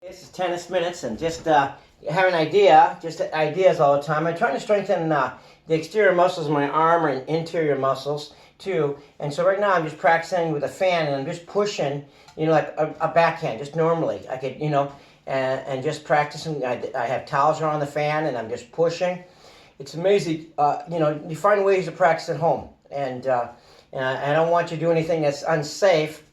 This is Tennis Minutes, and just have an idea, just ideas all the time. I'm trying to strengthen the exterior muscles of my arm and interior muscles too. And so right now I'm just practicing with a fan, and I'm just pushing, like a backhand, just normally. I could, and just practicing. I have towels around the fan, and I'm just pushing. It's amazing, you find ways to practice at home. And I don't want you to do anything that's unsafe,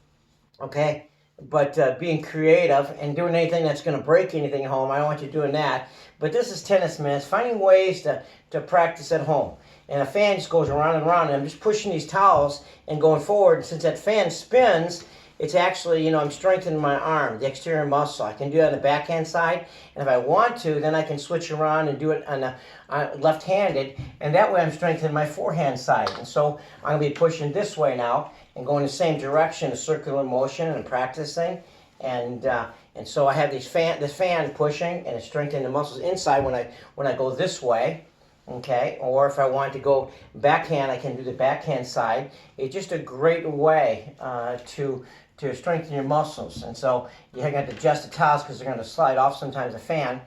okay? But being creative and doing anything that's going to break anything at home, I don't want you doing that. But this is Tennis Minutes, finding ways to practice at home. And a fan just goes around and around, and I'm just pushing these towels and going forward. Since that fan spins, it's actually, I'm strengthening my arm, the exterior muscle. I can do it on the backhand side, and if I want to, then I can switch around and do it on the left-handed, and that way I'm strengthening my forehand side. And so I'm going to be pushing this way now and going the same direction, a circular motion, and practicing. And so I have this fan pushing, and it's strengthening the muscles inside when I go this way. Okay, or if I want to go backhand, I can do the backhand side. It's just a great way to strengthen your muscles. And so you have to adjust the towels because they're going to slide off sometimes the fan.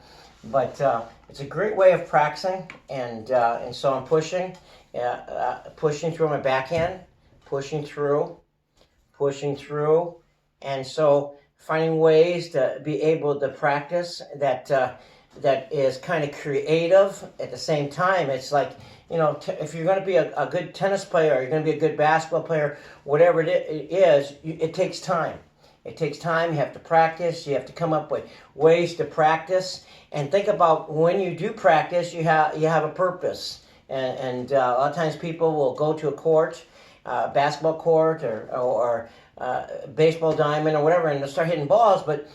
But it's a great way of practicing. And so I'm pushing through my backhand, pushing through, and so finding ways to be able to practice that is kind of creative at the same time. It's like, if you're going to be a good tennis player, or you're going to be a good basketball player, whatever it is, it takes time. It takes time. You have to practice. You have to come up with ways to practice. And think about when you do practice, you have a purpose. And a lot of times people will go to a court, basketball court or baseball diamond or whatever, and they'll start hitting balls, but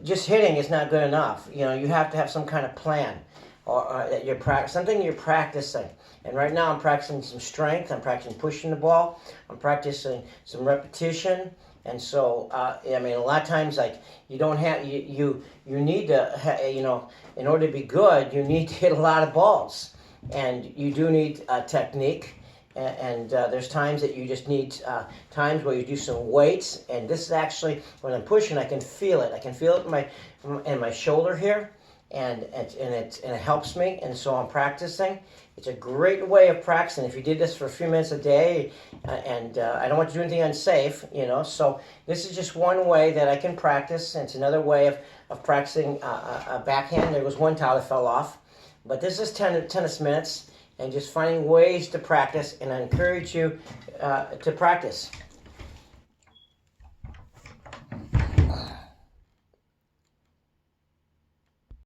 just hitting is not good enough. You have to have some kind of plan, or that you're something you're practicing. And right now I'm practicing some strength. I'm practicing pushing the ball. I'm practicing some repetition. And so, a lot of times, like, you don't have, you need to, in order to be good, you need to hit a lot of balls. And you do need technique. And there's times that you just need times where you do some weights. And this is actually, when I'm pushing, I can feel it. I can feel it in my shoulder here, and it helps me. And so I'm practicing. It's a great way of practicing. If you did this for a few minutes a day, and I don't want to do anything unsafe, So this is just one way that I can practice. And it's another way of practicing a backhand. There was one towel that fell off, but this is Tennis Minutes. And just finding ways to practice, and I encourage you to practice.